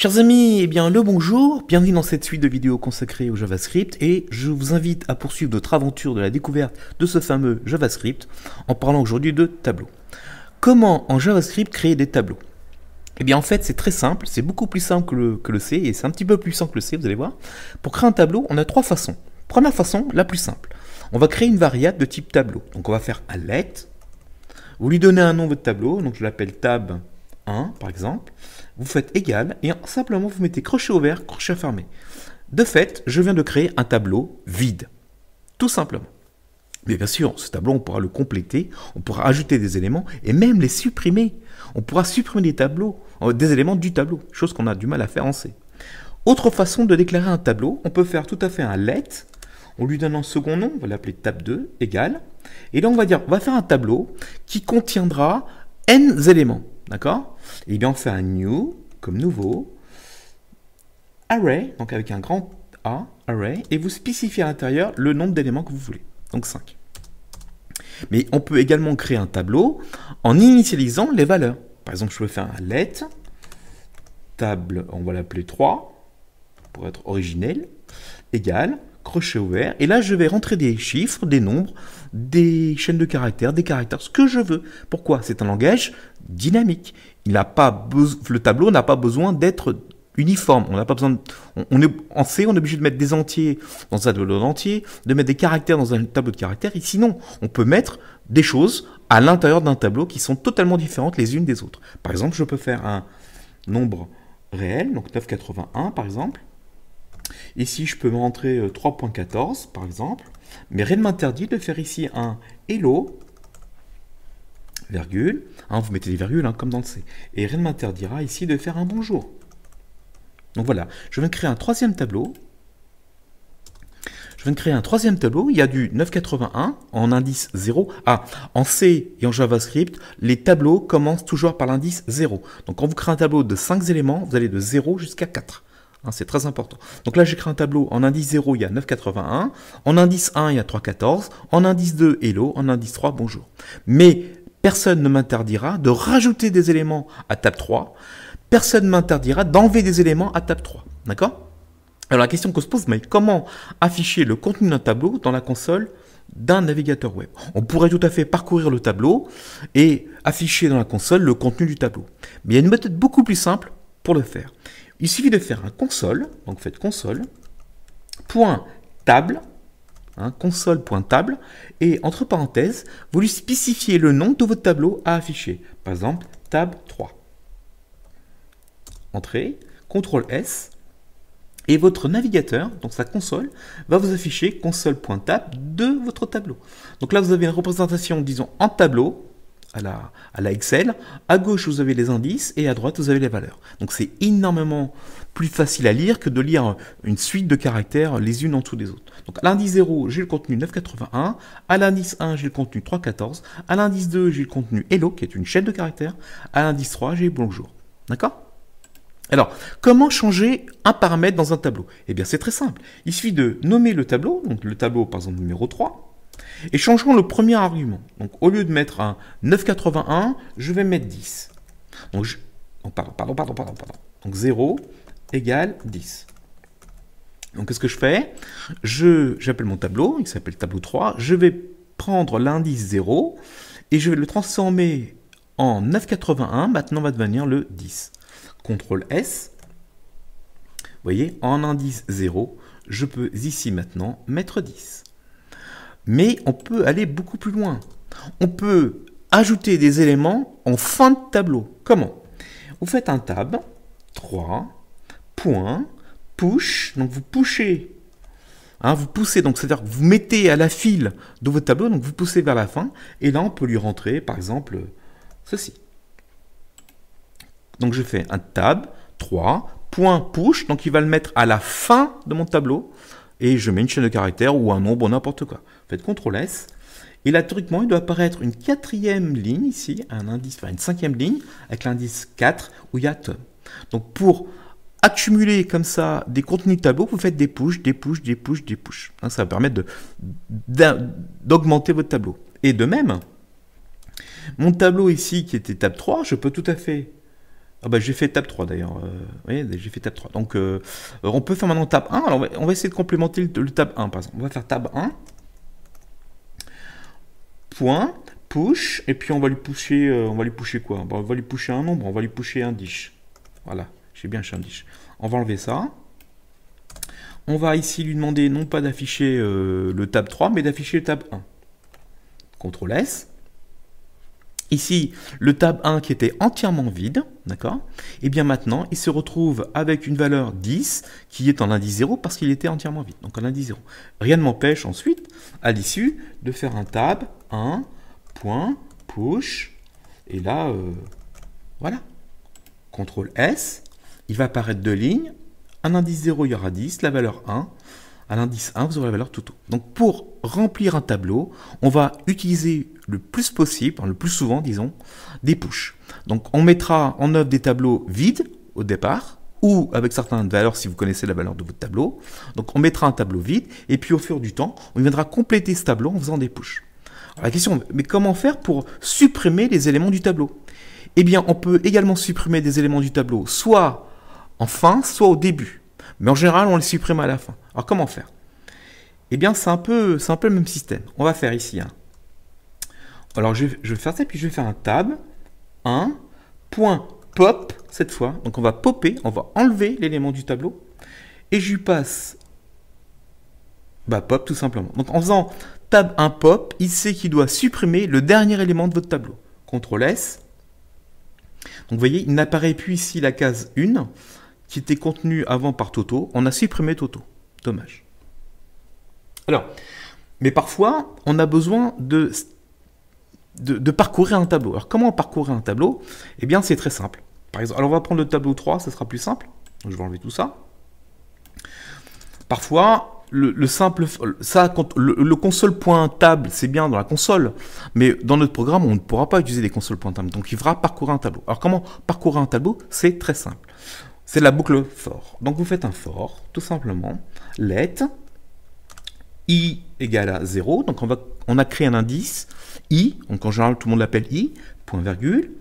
Chers amis, eh bien le bonjour, bienvenue dans cette suite de vidéos consacrées au JavaScript et je vous invite à poursuivre notre aventure de la découverte de ce fameux JavaScript en parlant aujourd'hui de tableaux. Comment en JavaScript créer des tableaux? Eh bien en fait c'est très simple, c'est beaucoup plus simple que le C et c'est un petit peu plus simple que le C, vous allez voir. Pour créer un tableau, on a trois façons. Première façon, la plus simple. On va créer une variable de type tableau. Donc on va faire un let, vous lui donnez un nom de tableau, donc je l'appelle tab 1 par exemple. Vous faites égal et simplement vous mettez crochet ouvert, crochet fermé. De fait, je viens de créer un tableau vide, tout simplement. Mais bien sûr, ce tableau, on pourra le compléter, on pourra ajouter des éléments et même les supprimer. On pourra supprimer des tableaux, des éléments du tableau, chose qu'on a du mal à faire en C. Autre façon de déclarer un tableau, on peut faire tout à fait un let, on lui donne un second nom, on va l'appeler tab2, égal, et là on va dire, on va faire un tableau qui contiendra n éléments. D'accord? Et bien on fait un new, comme nouveau, array, donc avec un grand A, array, et vous spécifiez à l'intérieur le nombre d'éléments que vous voulez, donc 5. Mais on peut également créer un tableau en initialisant les valeurs. Par exemple, je peux faire un let, table, on va l'appeler 3, pour être originel, égal, crochet ouvert, et là je vais rentrer des chiffres, des nombres, des chaînes de caractères, ce que je veux. Pourquoi? C'est un langage dynamique. Le tableau n'a pas besoin d'être uniforme. On n'a pas besoin en C, on est obligé de mettre des entiers dans un tableau d'entiers, de mettre des caractères dans un tableau de caractères, et sinon, on peut mettre des choses à l'intérieur d'un tableau qui sont totalement différentes les unes des autres. Par exemple, je peux faire un nombre réel, donc 981 par exemple. Ici, je peux me rentrer 3.14 par exemple, mais rien ne m'interdit de faire ici un hello, virgule, vous mettez des virgules comme dans le C, et rien ne m'interdira ici de faire un bonjour. Donc voilà, je viens de créer un troisième tableau. Il y a du 981 en indice 0. En C et en JavaScript, les tableaux commencent toujours par l'indice 0. Donc quand vous créez un tableau de 5 éléments, vous allez de 0 jusqu'à 4. C'est très important. Donc là, j'ai créé un tableau en indice 0, il y a 981. En indice 1, il y a 314. En indice 2, hello. En indice 3, bonjour. Mais personne ne m'interdira de rajouter des éléments à table 3. Personne ne m'interdira d'enlever des éléments à table 3. D'accord? Alors la question qu'on se pose, mais comment afficher le contenu d'un tableau dans la console d'un navigateur web? On pourrait tout à fait parcourir le tableau et afficher dans la console le contenu du tableau. Mais il y a une méthode beaucoup plus simple pour le faire. Il suffit de faire un console, donc faites console.table, console.table, et entre parenthèses, vous lui spécifiez le nom de votre tableau à afficher. Par exemple, tab 3. Entrée, CTRL S, et votre navigateur, donc sa console, va vous afficher console.tab de votre tableau. Donc là, vous avez une représentation, disons, en tableau, à la Excel. À gauche, vous avez les indices et à droite, vous avez les valeurs. Donc c'est énormément plus facile à lire que de lire une suite de caractères les unes en dessous des autres. Donc à l'indice 0, j'ai le contenu 981. À l'indice 1, j'ai le contenu 314. À l'indice 2, j'ai le contenu hello, qui est une chaîne de caractères. À l'indice 3, j'ai bonjour. D'accord? Alors, comment changer un paramètre dans un tableau? Eh bien, c'est très simple. Il suffit de nommer le tableau, donc le tableau, par exemple, numéro 3, et changeons le premier argument. Donc, au lieu de mettre un 981, je vais mettre 10. Donc, Donc, 0 égale 10. Donc, qu'est-ce que je fais? J'appelle mon tableau, il s'appelle tableau 3. Je vais prendre l'indice 0 et je vais le transformer en 981. Maintenant, va devenir le 10. CTRL S. Vous voyez, en indice 0, je peux ici maintenant mettre 10. Mais on peut aller beaucoup plus loin. On peut ajouter des éléments en fin de tableau. Comment? Vous faites un tab 3, point, push, donc vous pushez. Vous poussez, donc c'est-à-dire que vous mettez à la file de votre tableau, donc vous poussez vers la fin, et là on peut lui rentrer, par exemple, ceci. Donc je fais un tab 3, point push, donc il va le mettre à la fin de mon tableau, et je mets une chaîne de caractères ou un nombre, n'importe quoi. Faites CTRL S, et là, théoriquement, il doit apparaître une quatrième ligne ici, une cinquième ligne, avec l'indice 4, où il y a Tom. Donc pour accumuler comme ça des contenus de tableau, vous faites des push, des push, des push, des push. Ça va permettre d'augmenter votre tableau. Et de même, mon tableau ici, qui était tab 3, je peux tout à fait Ah bah j'ai fait tab 3 d'ailleurs. Oui, j'ai fait tab 3. Donc on peut faire maintenant tab 1. Alors on va essayer de complémenter le tab 1 par exemple. On va faire tab 1. Point, push, et puis on va lui pusher quoi? Bon, on va lui pusher un nombre, on va lui pusher un dish. Voilà, j'ai bien un dish. On va enlever ça. On va ici lui demander non pas d'afficher le tab 3, mais d'afficher le tab 1. CTRL S. Ici, le tab 1 qui était entièrement vide, d'accord? Et bien maintenant, il se retrouve avec une valeur 10 qui est en indice 0 parce qu'il était entièrement vide, donc en indice 0. Rien ne m'empêche ensuite, à l'issue, de faire un tab 1, point, push, et là, voilà. CTRL S, il va apparaître deux lignes, un indice 0, il y aura 10, la valeur 1, à l'indice 1, vous aurez la valeur tout haut. Donc pour remplir un tableau, on va utiliser le plus possible, le plus souvent disons, des push. Donc on mettra en œuvre des tableaux vides au départ, ou avec certaines valeurs si vous connaissez la valeur de votre tableau. Donc on mettra un tableau vide, et puis au fur du temps, on viendra compléter ce tableau en faisant des push. Alors la question, mais comment faire pour supprimer les éléments du tableau? Eh bien, on peut également supprimer des éléments du tableau, soit en fin, soit au début. Mais en général, on les supprime à la fin. Alors, comment faire? Eh bien, c'est un peu le même système. On va faire ici. Alors, je vais faire ça, puis je vais faire un tab. 1, point pop, cette fois. Donc, on va popper, on va enlever l'élément du tableau. Et je lui passe pop, tout simplement. Donc, en faisant tab 1 pop, il sait qu'il doit supprimer le dernier élément de votre tableau. CTRL S. Donc, vous voyez, il n'apparaît plus ici la case 1. Qui était contenu avant par Toto, on a supprimé Toto. Dommage. Alors, mais parfois, on a besoin de parcourir un tableau. Alors, comment parcourir un tableau? Eh bien, c'est très simple. Par exemple, alors on va prendre le tableau 3, ça sera plus simple. Donc, je vais enlever tout ça. Parfois, le console.table, c'est bien dans la console, mais dans notre programme, on ne pourra pas utiliser des consoles.table. Donc, il faudra parcourir un tableau. Alors, comment parcourir un tableau? C'est très simple. C'est la boucle for. Donc vous faites un for, tout simplement, let i égale à 0. Donc on a créé un indice i, donc en général tout le monde l'appelle i, point virgule,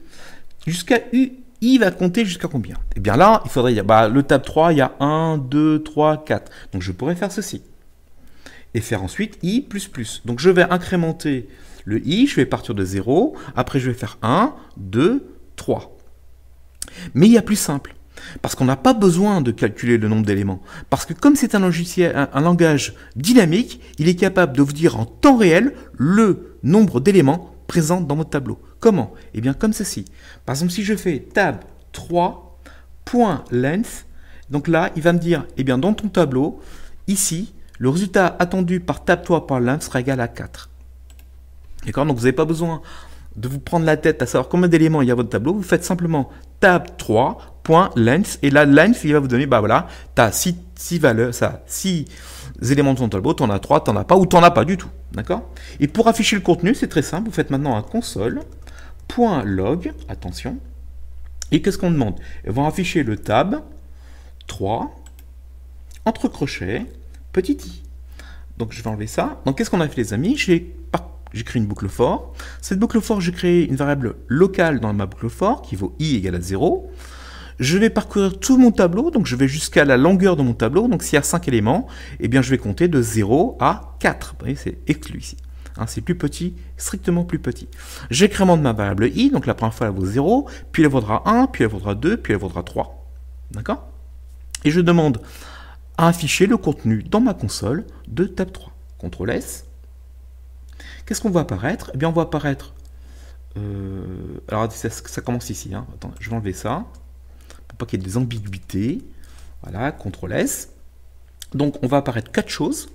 jusqu'à u, i va compter jusqu'à combien? Et bien là, il faudrait dire, le tab 3, il y a 1, 2, 3, 4. Donc je pourrais faire ceci. Et faire ensuite i plus plus. Donc je vais incrémenter le i, je vais partir de 0, après je vais faire 1, 2, 3. Mais il y a plus simple. Parce qu'on n'a pas besoin de calculer le nombre d'éléments. Parce que comme c'est un logiciel, un langage dynamique, il est capable de vous dire en temps réel le nombre d'éléments présents dans votre tableau. Comment? Eh bien comme ceci. Par exemple, si je fais tab 3.length, donc là, il va me dire, eh bien dans ton tableau, ici, le résultat attendu par tab 3.length sera égal à 4. D'accord? Donc vous n'avez pas besoin de vous prendre la tête à savoir combien d'éléments il y a à votre tableau. Vous faites simplement tab 3.length et là, length, il va vous donner, voilà, tu as 6 valeurs, ça, 6 éléments de ton tableau, tu en as 3, tu n'en as pas ou tu n'en as pas du tout. D'accord? Et pour afficher le contenu, c'est très simple. Vous faites maintenant un console.log, attention, et qu'est-ce qu'on demande? Ils vont afficher le tab 3, entre crochets, petit i. Donc je vais enlever ça. Donc qu'est-ce qu'on a fait les amis? J'ai créé une boucle for. Cette boucle for, j'ai créé une variable locale dans ma boucle for qui vaut i égale à 0. Je vais parcourir tout mon tableau, donc je vais jusqu'à la longueur de mon tableau. Donc s'il y a 5 éléments, eh bien je vais compter de 0 à 4. Vous voyez, c'est exclu ici. C'est plus petit, strictement plus petit. J'incrémente ma variable i, donc la première fois elle vaut 0, puis elle vaudra 1, puis elle vaudra 2, puis elle vaudra 3. D'accord? Et je demande à afficher le contenu dans ma console de tab 3. CTRL S. Qu'est-ce qu'on va apparaître? Eh bien, on va apparaître... alors, ça commence ici. Attends, je vais enlever ça. Pour pas qu'il y ait des ambiguïtés. Voilà, CTRL S. Donc, on va apparaître 4 choses.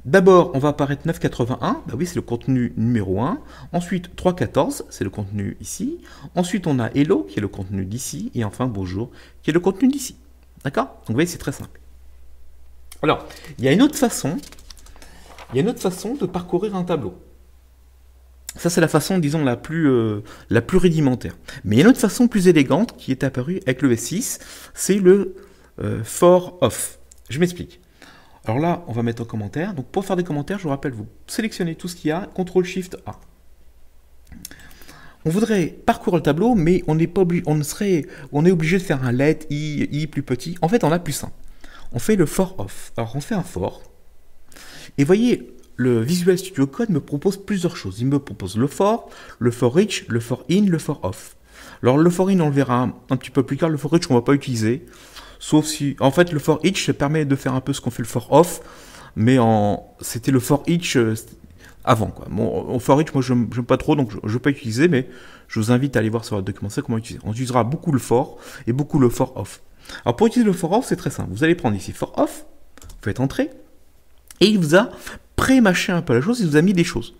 D'abord, on va apparaître 981. Bah oui, c'est le contenu numéro 1. Ensuite, 314, c'est le contenu ici. Ensuite, on a Hello, qui est le contenu d'ici. Et enfin, Bonjour, qui est le contenu d'ici. D'accord? Donc, vous voyez, c'est très simple. Alors, il y a une autre façon. De parcourir un tableau. Ça, c'est la façon, disons, la plus rudimentaire. Mais il y a une autre façon plus élégante qui est apparue avec le S6, c'est le for off. Je m'explique. Alors là, on va mettre un commentaire. Donc pour faire des commentaires, je vous rappelle, vous sélectionnez tout ce qu'il y a, CTRL-SHIFT-A. on voudrait parcourir le tableau, mais on est obligé de faire un let, i plus petit. En fait, on a plus simple. On fait le for off. Alors, on fait un for. Et voyez, le Visual Studio Code me propose plusieurs choses. Il me propose le for each, le for in, le for off. Alors, le for in, on le verra un petit peu plus tard. Le for each, on ne va pas utiliser. Sauf si, en fait, le for each, ça permet de faire un peu ce qu'on fait le for off. Mais c'était le for each avant, quoi. Bon, au for each, moi, je n'aime pas trop, donc je ne vais pas utiliser, mais je vous invite à aller voir sur votre document comment utiliser. On utilisera beaucoup le for et beaucoup le for off. Alors, pour utiliser le for off, c'est très simple. Vous allez prendre ici for off, vous faites entrer, et il vous a pré-mâché un peu la chose, il vous a mis des choses.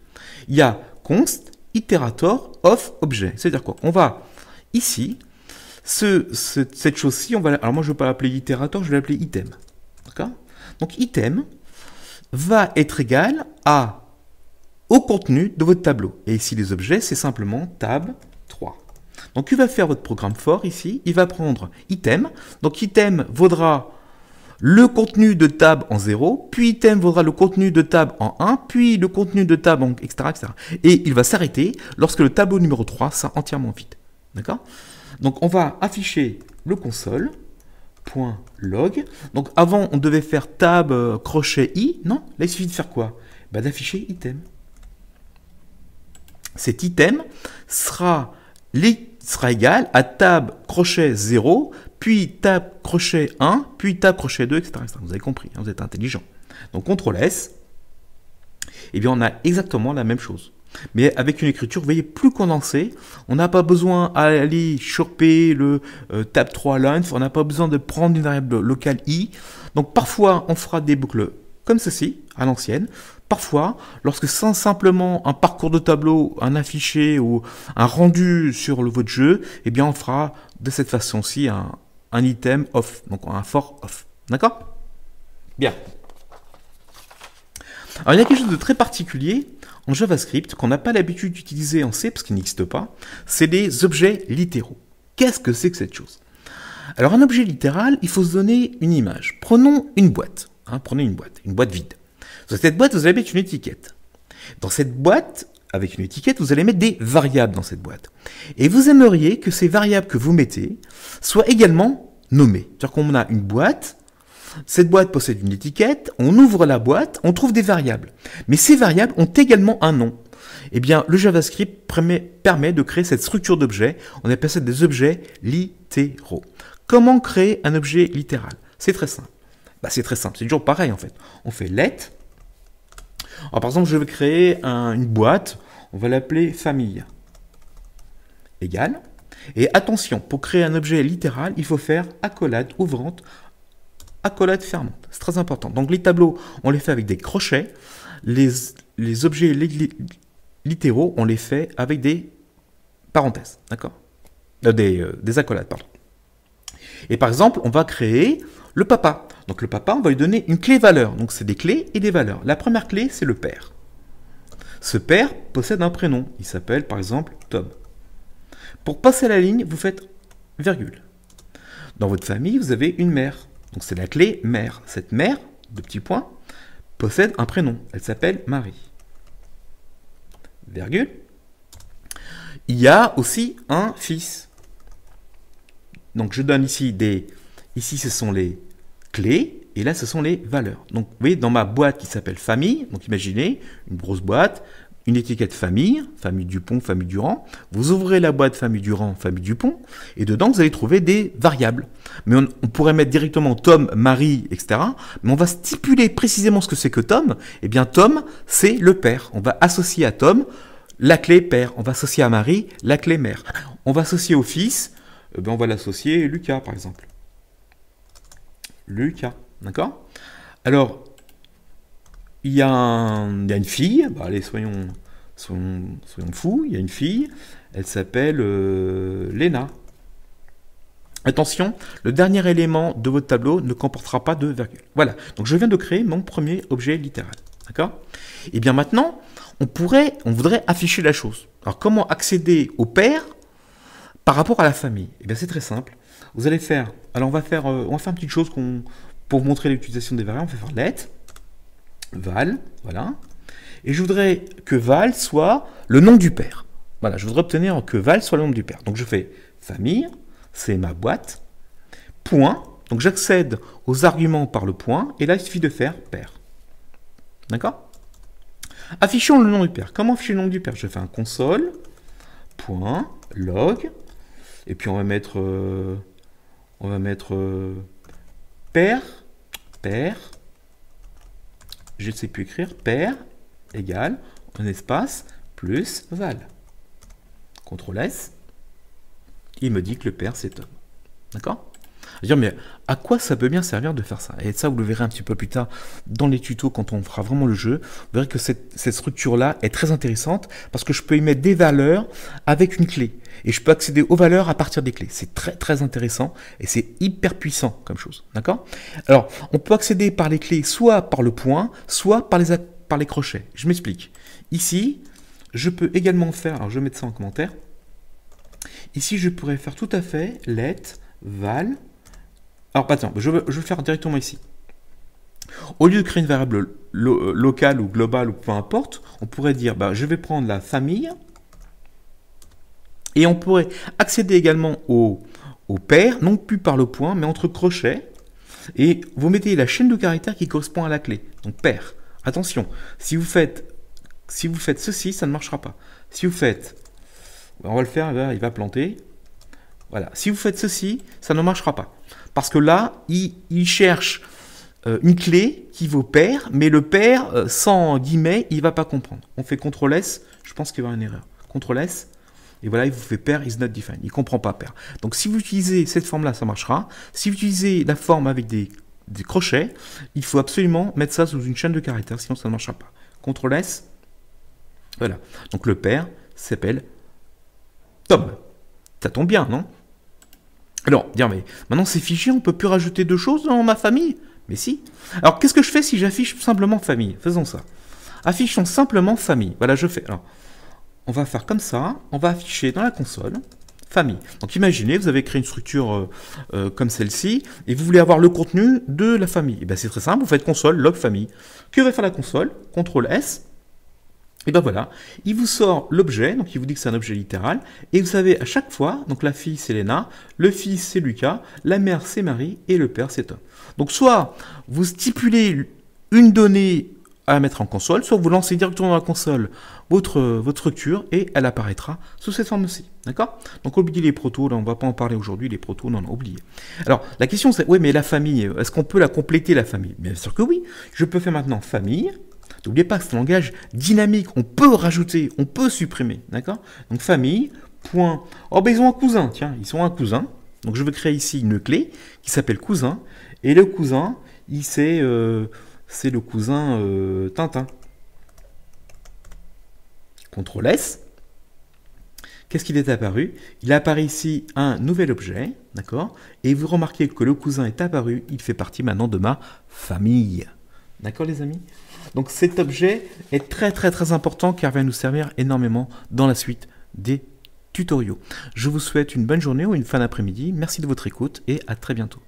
Il y a const, iterator, of, objet. C'est-à-dire quoi? On va ici, cette chose-ci, alors moi, je ne vais pas l'appeler iterator, je vais l'appeler item. D'accord? Donc, item va être égal au contenu de votre tableau. Et ici, les objets, c'est simplement tab 3. Donc, il va faire votre programme for ici. Il va prendre item. Donc, item vaudra le contenu de tab en 0, puis item vaudra le contenu de tab en 1, puis le contenu de tab en etc., etc. Et il va s'arrêter lorsque le tableau numéro 3 sera entièrement vide. D'accord? Donc, on va afficher le console.log. Donc, avant, on devait faire tab crochet i. Non, là, il suffit de faire quoi? D'afficher item. Cet item sera égal à tab crochet 0, puis tab crochet 1, puis tab crochet 2, etc. Vous avez compris, hein, vous êtes intelligent. Donc, CTRL S, et bien, on a exactement la même chose. Mais avec une écriture, vous voyez, plus condensée. On n'a pas besoin d'aller choper le tab 3 length, on n'a pas besoin de prendre une variable locale i. Donc, parfois, on fera des boucles comme ceci, à l'ancienne. Parfois, lorsque c'est simplement un parcours de tableau, un affiché ou un rendu sur votre jeu, eh bien on fera de cette façon-ci un item off, donc un for off. D'accord? Bien. Alors il y a quelque chose de très particulier en JavaScript qu'on n'a pas l'habitude d'utiliser en C parce qu'il n'existe pas, c'est les objets littéraux. Qu'est-ce que c'est que cette chose? Alors un objet littéral, il faut se donner une image. Prenons une boîte. Prenez une boîte vide. Dans cette boîte, vous allez mettre une étiquette. Dans cette boîte, avec une étiquette, vous allez mettre des variables dans cette boîte. Et vous aimeriez que ces variables que vous mettez soient également nommées. C'est-à-dire qu'on a une boîte, cette boîte possède une étiquette, on ouvre la boîte, on trouve des variables. Mais ces variables ont également un nom. Eh bien, le JavaScript permet de créer cette structure d'objets. On appelle ça des objets littéraux. Comment créer un objet littéral? C'est très simple. C'est très simple, c'est toujours pareil en fait. On fait let. Alors, par exemple, je vais créer une boîte, on va l'appeler famille. Égal. Et attention, pour créer un objet littéral, il faut faire accolade ouvrante, accolade fermante. C'est très important. Donc les tableaux, on les fait avec des crochets. Les objets littéraux, on les fait avec des parenthèses. D'accord? Des accolades, pardon. Et par exemple, on va créer le papa. Donc le papa, on va lui donner une clé valeur. Donc c'est des clés et des valeurs. La première clé, c'est le père. Ce père possède un prénom. Il s'appelle par exemple Tom. Pour passer la ligne, vous faites virgule. Dans votre famille, vous avez une mère. Donc c'est la clé mère. Cette mère, de petits points, possède un prénom. Elle s'appelle Marie. Virgule. Il y a aussi un fils. Donc je donne ici Ici, ce sont les clés, et là, ce sont les valeurs. Donc, vous voyez, dans ma boîte qui s'appelle famille, donc imaginez, une grosse boîte, une étiquette famille, famille Dupont, famille Durand. Vous ouvrez la boîte famille Durand, famille Dupont, et dedans, vous allez trouver des variables. Mais on pourrait mettre directement Tom, Marie, etc. Mais on va stipuler précisément ce que c'est que Tom. Eh bien, Tom, c'est le père. On va associer à Tom la clé père. On va associer à Marie la clé mère. On va associer au fils, on va l'associer Lucas, par exemple. Lucas, d'accord? Alors, il y a une fille, allez, soyons fous, il y a une fille, elle s'appelle Léna. Attention, le dernier élément de votre tableau ne comportera pas de virgule. Voilà, donc je viens de créer mon premier objet littéral, d'accord? Et bien maintenant, on voudrait afficher la chose. Alors, comment accéder au père par rapport à la famille? Eh bien, c'est très simple. Vous allez faire, alors on va faire une petite chose pour vous montrer l'utilisation des variables. On va faire let, val, voilà. Et je voudrais que val soit le nom du père. Voilà, je voudrais obtenir que val soit le nombre du père. Donc je fais famille, c'est ma boîte, point. Donc j'accède aux arguments par le point, et là il suffit de faire père. D'accord? Affichons le nom du père. Comment afficher le nom du père? Je fais un console, point, log, et puis on va mettre père, je ne sais plus écrire, père égale, un espace, plus val. CTRL S, il me dit que le père c'est Tom. D'accord? Je veux dire, mais à quoi ça peut bien servir de faire ça? Et ça, vous le verrez un petit peu plus tard dans les tutos quand on fera vraiment le jeu. Vous verrez que cette structure-là est très intéressante parce que je peux y mettre des valeurs avec une clé. Et je peux accéder aux valeurs à partir des clés. C'est très très intéressant et c'est hyper puissant comme chose. D'accord? Alors, on peut accéder par les clés soit par le point, soit par les crochets. Je m'explique. Ici, je peux également faire, alors je vais mettre ça en commentaire. Ici, je pourrais faire tout à fait let, val. Alors, attends, je vais le faire directement ici. Au lieu de créer une variable locale ou globale ou peu importe, on pourrait dire, bah, je vais prendre la famille et on pourrait accéder également au père, non plus par le point, mais entre crochets. Et vous mettez la chaîne de caractères qui correspond à la clé. Donc, père. Attention, si vous faites ceci, ça ne marchera pas. Si vous faites, on va le faire, il va planter. Voilà. Si vous faites ceci, ça ne marchera pas. Parce que là, il cherche une clé qui vaut pair, mais le pair, sans guillemets, il ne va pas comprendre. On fait CTRL S, je pense qu'il va y avoir une erreur. CTRL S, et voilà, il vous fait pair is not defined. Il ne comprend pas pair. Donc si vous utilisez cette forme-là, ça marchera. Si vous utilisez la forme avec des crochets, il faut absolument mettre ça sous une chaîne de caractères, sinon ça ne marchera pas. CTRL S, voilà. Donc le pair s'appelle Tom. Ça tombe bien, non? Alors, dire, mais maintenant c'est fichier, on ne peut plus rajouter deux choses dans ma famille? Mais si. Alors, qu'est-ce que je fais si j'affiche simplement famille? Faisons ça. Affichons simplement famille. Voilà, je fais. Alors, on va faire comme ça. On va afficher dans la console famille. Donc, imaginez, vous avez créé une structure comme celle-ci et vous voulez avoir le contenu de la famille. Et bien, c'est très simple. Vous faites console log famille. Que va faire la console? CTRL S. Et ben voilà, il vous sort l'objet, donc il vous dit que c'est un objet littéral, et vous savez à chaque fois, donc la fille c'est Léna, le fils c'est Lucas, la mère c'est Marie, et le père c'est Tom. Donc soit vous stipulez une donnée à mettre en console, soit vous lancez directement dans la console votre structure, et elle apparaîtra sous cette forme-ci, d'accord? Donc oubliez les protos, là on ne va pas en parler aujourd'hui, les protos, non, oubliez. Alors la question c'est, oui mais la famille, est-ce qu'on peut la compléter la famille? Bien sûr que oui, je peux faire maintenant famille. N'oubliez pas que c'est un langage dynamique, on peut rajouter, on peut supprimer, d'accord? Donc famille, point, oh ben ils ont un cousin, tiens, ils sont un cousin, donc je vais créer ici une clé qui s'appelle cousin, et le cousin, c'est le cousin Tintin. CTRL S, qu'est-ce qu'il est apparu? Il apparaît ici un nouvel objet, d'accord? Et vous remarquez que le cousin est apparu, il fait partie maintenant de ma famille. D'accord les amis? Donc cet objet est très très très important car il va nous servir énormément dans la suite des tutoriaux. Je vous souhaite une bonne journée ou une fin d'après-midi. Merci de votre écoute et à très bientôt.